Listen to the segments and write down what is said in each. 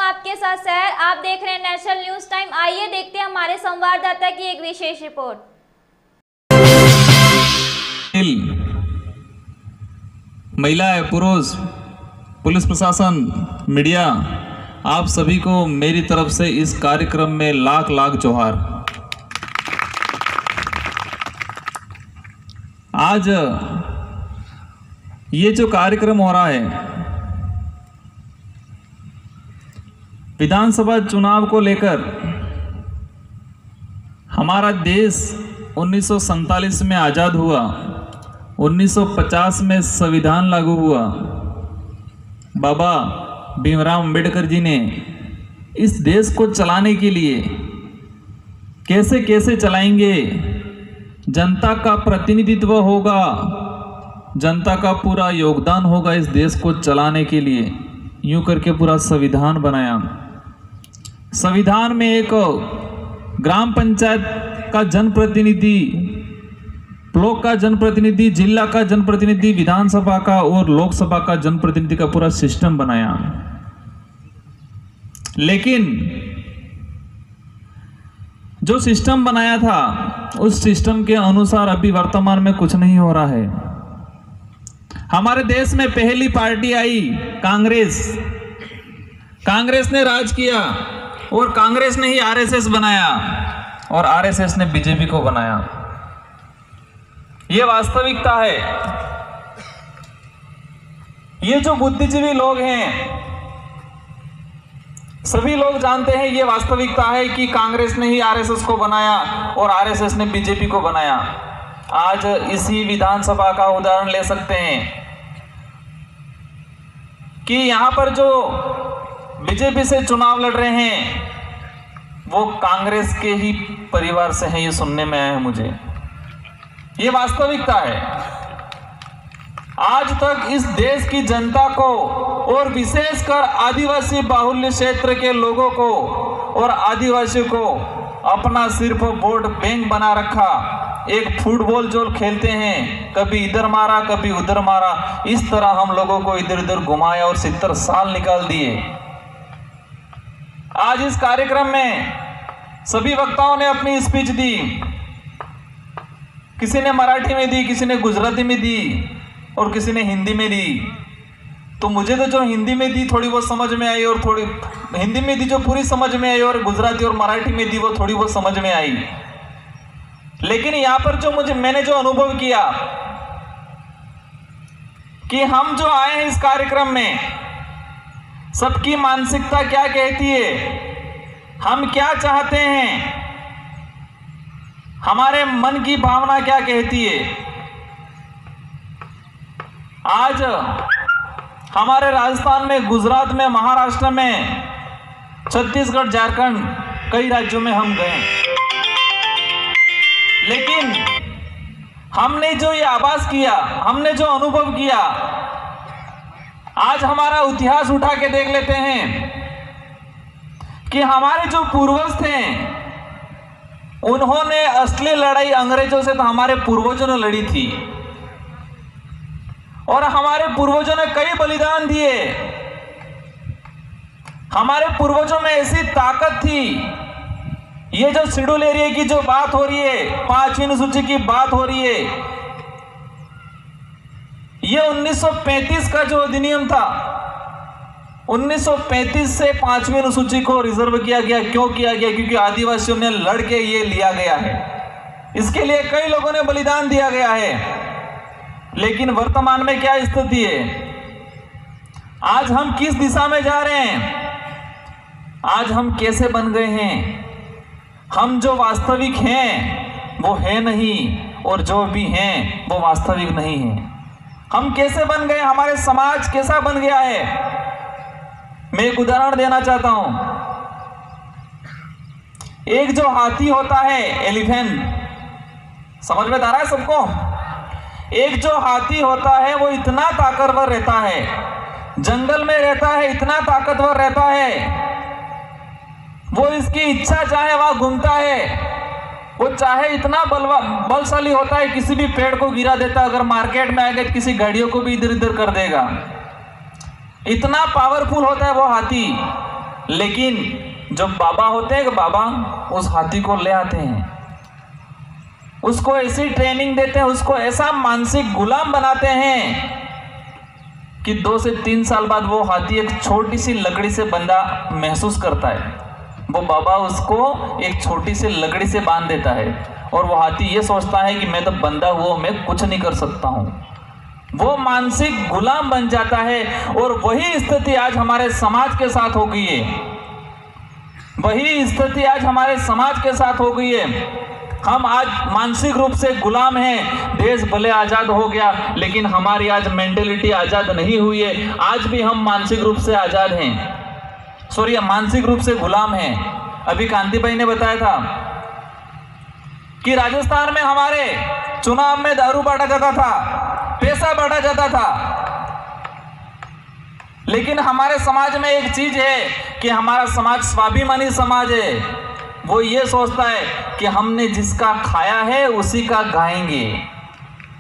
आपके साथ शहर। आप देख रहे हैं नेशनल न्यूज टाइम। आइए देखते हैं हमारे संवाददाता की एक विशेष रिपोर्ट। महिलाएं, पुरुष, पुलिस प्रशासन, मीडिया, आप सभी को मेरी तरफ से इस कार्यक्रम में लाख लाख जोहार। आज ये जो कार्यक्रम हो रहा है विधानसभा चुनाव को लेकर, हमारा देश 1947 में आज़ाद हुआ, 1950 में संविधान लागू हुआ। बाबा भीमराव अंबेडकर जी ने इस देश को चलाने के लिए कैसे कैसे चलाएंगे, जनता का प्रतिनिधित्व होगा, जनता का पूरा योगदान होगा इस देश को चलाने के लिए, यूं करके पूरा संविधान बनाया। संविधान में एक ग्राम पंचायत का जनप्रतिनिधि, ब्लॉक का जनप्रतिनिधि, जिला का जनप्रतिनिधि, विधानसभा का और लोकसभा का जनप्रतिनिधि का पूरा सिस्टम बनाया। लेकिन जो सिस्टम बनाया था उस सिस्टम के अनुसार अभी वर्तमान में कुछ नहीं हो रहा है। हमारे देश में पहली पार्टी आई कांग्रेस। कांग्रेस ने राज किया और कांग्रेस ने ही आरएसएस बनाया और आरएसएस ने बीजेपी को बनाया। यह वास्तविकता है। ये जो बुद्धिजीवी लोग हैं सभी लोग जानते हैं ये वास्तविकता है कि कांग्रेस ने ही आरएसएस को बनाया और आरएसएस ने बीजेपी को बनाया। आज इसी विधानसभा का उदाहरण ले सकते हैं कि यहां पर जो बीजेपी से चुनाव लड़ रहे हैं वो कांग्रेस के ही परिवार से हैं, ये सुनने में आया है मुझे। ये वास्तविकता है। आज तक इस देश की जनता को और विशेषकर आदिवासी बाहुल्य क्षेत्र के लोगों को और आदिवासियों को अपना सिर्फ वोट बैंक बना रखा। एक फुटबॉल जो खेलते हैं, कभी इधर मारा कभी उधर मारा, इस तरह हम लोगों को इधर उधर घुमाया और 70 साल निकाल दिए। आज इस कार्यक्रम में सभी वक्ताओं ने अपनी स्पीच दी। किसी ने मराठी में दी, किसी ने गुजराती में दी और किसी ने हिंदी में दी। तो मुझे तो जो हिंदी में दी थोड़ी बहुत समझ में आई और थोड़ी हिंदी में दी जो पूरी समझ में आई और गुजराती और मराठी में दी वो थोड़ी बहुत समझ में आई। लेकिन यहां पर जो मैंने जो अनुभव किया कि हम जो आए हैं इस कार्यक्रम में, सबकी मानसिकता क्या कहती है, हम क्या चाहते हैं, हमारे मन की भावना क्या कहती है। आज हमारे राजस्थान में, गुजरात में, महाराष्ट्र में, छत्तीसगढ़, झारखंड, कई राज्यों में हम गए, लेकिन हमने जो ये आभास किया, हमने जो अनुभव किया, आज हमारा इतिहास उठा के देख लेते हैं कि हमारे जो पूर्वज थे उन्होंने असली लड़ाई अंग्रेजों से तो हमारे पूर्वजों ने लड़ी थी और हमारे पूर्वजों ने कई बलिदान दिए। हमारे पूर्वजों में ऐसी ताकत थी। ये जो शेड्यूल एरिया की जो बात हो रही है, 5वीं अनुसूची की बात हो रही है, ये 1935 का जो अधिनियम था, 1935 से 5वीं अनुसूची को रिजर्व किया गया। क्यों किया गया? क्योंकि आदिवासियों ने लड़ के ये लिया गया है। इसके लिए कई लोगों ने बलिदान दिया गया है। लेकिन वर्तमान में क्या स्थिति है? आज हम किस दिशा में जा रहे हैं? आज हम कैसे बन गए हैं? हम जो वास्तविक हैं वो है नहीं और जो भी हैं वो वास्तविक नहीं है। हम कैसे बन गए? हमारे समाज कैसा बन गया है? मैं एक उदाहरण देना चाहता हूं। एक जो हाथी होता है, एलिफेंट, समझ में आ रहा है सबको? एक जो हाथी होता है वो इतना ताकतवर रहता है, जंगल में रहता है, इतना ताकतवर रहता है, वो इसकी इच्छा चाहे वहां घूमता है, वो चाहे इतना बलशाली होता है, किसी भी पेड़ को गिरा देता, अगर मार्केट में आएगा किसी गाड़ियों को भी इधर उधर कर देगा। इतना पावरफुल होता है वो हाथी। लेकिन जो बाबा होते हैं कि बाबा उस हाथी को ले आते हैं, उसको ऐसी ट्रेनिंग देते हैं, उसको ऐसा मानसिक गुलाम बनाते हैं कि 2 से 3 साल बाद वो हाथी एक छोटी सी लकड़ी से बंधा महसूस करता है। वो बाबा उसको एक छोटी सी लकड़ी से बांध देता है और वो हाथी ये सोचता है कि मैं तो बंधा हुआ, मैं कुछ नहीं कर सकता हूँ। वो मानसिक गुलाम बन जाता है। और वही स्थिति आज हमारे समाज के साथ हो गई है। वही स्थिति आज हमारे समाज के साथ हो गई है। हम आज मानसिक रूप से गुलाम हैं। देश भले आज़ाद हो गया, लेकिन हमारी आज मेंटेलिटी आज़ाद नहीं हुई है। आज भी हम मानसिक रूप से आज़ाद हैं, सॉरी मानसिक रूप से गुलाम हैं। अभी कांति भाई ने बताया था कि राजस्थान में हमारे चुनाव में दारू बांटा जाता था, पैसा बांटा जाता था, लेकिन हमारे समाज में एक चीज है कि हमारा समाज स्वाभिमानी समाज है। वो ये सोचता है कि हमने जिसका खाया है उसी का गाएंगे,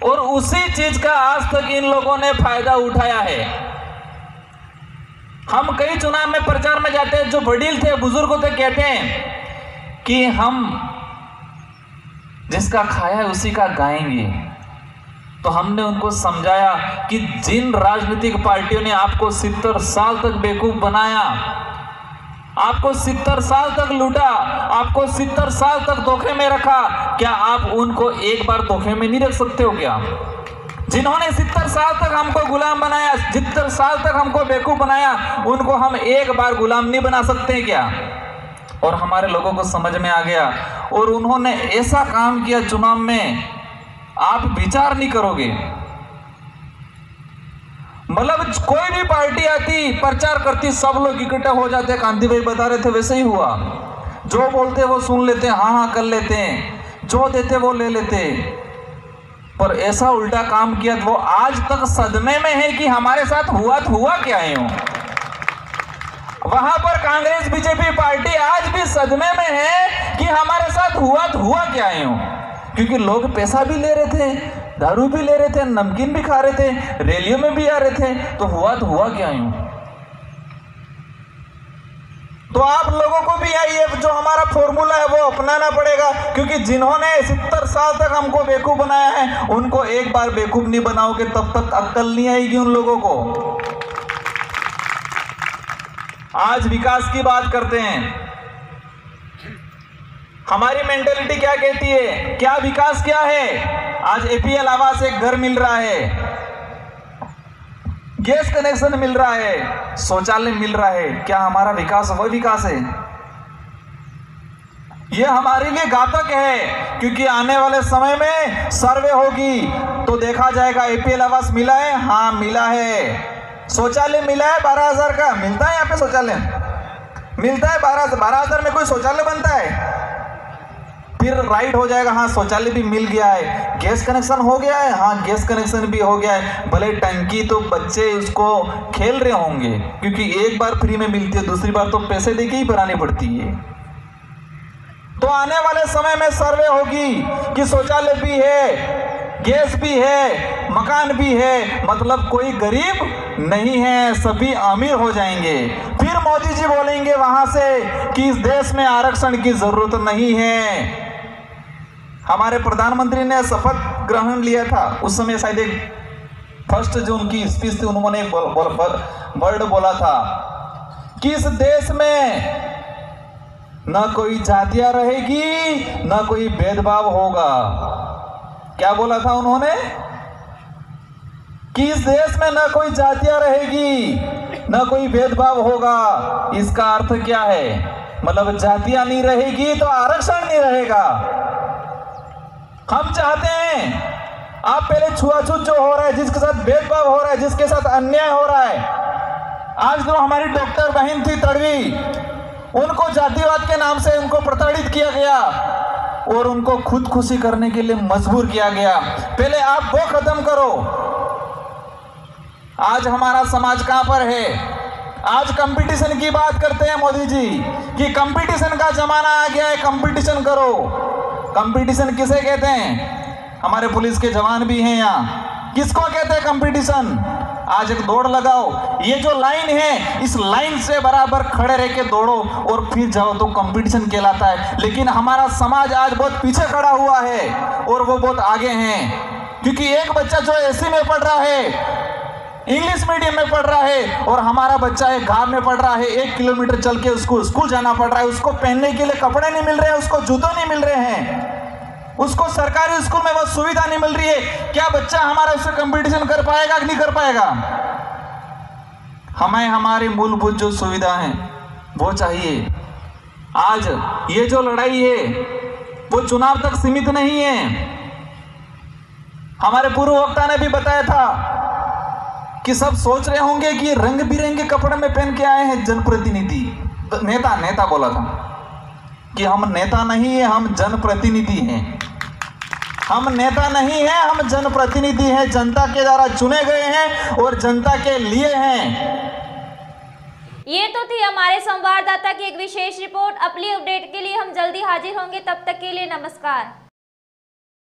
और उसी चीज का आज तक इन लोगों ने फायदा उठाया है। हम कई चुनाव में प्रचार में जाते हैं, जो वडील थे, बुजुर्ग थे, कहते हैं कि हम जिसका खाया है उसी का गाएंगे। तो हमने उनको समझाया कि जिन राजनीतिक पार्टियों ने आपको 70 साल तक बेवकूफ बनाया, आपको 70 साल तक लूटा, आपको 70 साल तक धोखे में रखा, क्या आप उनको एक बार धोखे में नहीं रख सकते हो क्या? जिन्होंने 70 साल तक हमको गुलाम बनाया, 70 साल तक हमको बेवकूफ बनाया, उनको हम एक बार गुलाम नहीं बना सकते क्या? और हमारे लोगों को समझ में आ गया, और उन्होंने ऐसा काम किया चुनाव में, आप विचार नहीं करोगे। मतलब कोई भी पार्टी आती, प्रचार करती, सब लोग इकट्ठा हो जाते। कांति भाई बता रहे थे वैसे ही हुआ। जो बोलते वो सुन लेते, हाँ हाँ कर लेते हैं, जो देते वो ले लेते। पर ऐसा उल्टा काम किया तो वो आज तक सदमे में है कि हमारे साथ हुआ क्या है। वहां पर कांग्रेस बीजेपी पार्टी आज भी सदमे में है कि हमारे साथ हुआ क्या है। क्योंकि लोग पैसा भी ले रहे थे, दारू भी ले रहे थे, नमकीन भी खा रहे थे, रैलियों में भी आ रहे थे, तो हुआ क्या यूं। तो आप लोगों को भी ये जो हमारा फॉर्मूला है वो अपनाना पड़ेगा, क्योंकि जिन्होंने 70 साल तक हमको बेवकूफ बनाया है, उनको एक बार बेवकूफ नहीं बनाओगे तब तक अक्ल नहीं आएगी उन लोगों को। आज विकास की बात करते हैं, हमारी मेंटेलिटी क्या कहती है, क्या विकास क्या है? आज एपीएल आवास एक घर मिल रहा है, गैस कनेक्शन मिल रहा है, शौचालय मिल रहा है, क्या हमारा विकास वह विकास है? यह हमारे लिए घातक है, क्योंकि आने वाले समय में सर्वे होगी तो देखा जाएगा एपीएल आवास मिला है, हाँ मिला है। शौचालय मिला है 12,000 का, मिलता है यहाँ पे शौचालय मिलता है 12,000 में कोई शौचालय बनता है? फिर राइट हो जाएगा, हाँ शौचालय भी मिल गया है। गैस कनेक्शन हो गया है, हाँ गैस कनेक्शन भी हो गया है। भले टंकी तो बच्चे उसको खेल रहे होंगे, क्योंकि एक बार फ्री में मिलती है, दूसरी बार तो पैसे देके ही भरानी पड़ती है। तो आने वाले समय में सर्वे होगी कि शौचालय भी है, गैस भी है, मकान भी है, मतलब कोई गरीब नहीं है, सभी अमीर हो जाएंगे। फिर मोदी जी बोलेंगे वहां से कि इस देश में आरक्षण की जरूरत नहीं है। हमारे प्रधानमंत्री ने शपथ ग्रहण लिया था, उस समय शायद एक 1 जून की स्पीच थी, उन्होंने एक वर्ड बोला था कि इस देश में न कोई जातियां रहेगी, न कोई भेदभाव होगा। क्या बोला था उन्होंने? कि इस देश में न कोई जातियां रहेगी, न कोई भेदभाव होगा। इसका अर्थ क्या है? मतलब जातियां नहीं रहेगी तो आरक्षण नहीं रहेगा। हम चाहते हैं आप पहले छुआछूत जो हो रहा है, जिसके साथ भेदभाव हो रहा है, जिसके साथ अन्याय हो रहा है, आज जो हमारी डॉक्टर बहन थी तड़वी, उनको जातिवाद के नाम से उनको प्रताड़ित किया गया और उनको खुदकुशी करने के लिए मजबूर किया गया। पहले आप वो खत्म करो। आज हमारा समाज कहां पर है? आज कंपटीशन की बात करते हैं मोदी जी कि कंपटीशन का जमाना आ गया है, कंपटीशन करो। कंपटीशन किसे कहते हैं? हमारे पुलिस के जवान भी हैं यहाँ। किसको कहते हैं कंपटीशन? आज एक दौड़ लगाओ, ये जो लाइन है इस लाइन से बराबर खड़े रह के दौड़ो और फिर जाओ तो कंपटीशन कहलाता है। लेकिन हमारा समाज आज बहुत पीछे खड़ा हुआ है और वो बहुत आगे हैं, क्योंकि एक बच्चा जो एसी में पढ़ रहा है, इंग्लिश मीडियम में पढ़ रहा है, और हमारा बच्चा एक गांव में पढ़ रहा है, 1 किलोमीटर चल के उसको स्कूल जाना पड़ रहा है, उसको पहनने के लिए कपड़े नहीं मिल रहे हैं, उसको जूते नहीं मिल रहे हैं, उसको सरकारी स्कूल में वो सुविधा नहीं मिल रही है। क्या बच्चा हमारा उससे कंपटीशन कर पाएगा कि नहीं कर पाएगा? हमें हमारी मूलभूत जो सुविधा है वो चाहिए। आज ये जो लड़ाई है वो चुनाव तक सीमित नहीं है। हमारे पूर्व वक्ता ने भी बताया था कि सब सोच रहे होंगे कि रंग बिरंगे कपड़े में पहन के आए हैं जनप्रतिनिधि, नेता बोला था कि हम नेता नहीं है, हम जनप्रतिनिधि हैं। हम नेता नहीं है, हम जनप्रतिनिधि हैं, जनता के द्वारा चुने गए हैं और जनता के लिए हैं। ये तो थी हमारे संवाददाता की एक विशेष रिपोर्ट। अगली अपडेट के लिए हम जल्दी हाजिर होंगे, तब तक के लिए नमस्कार।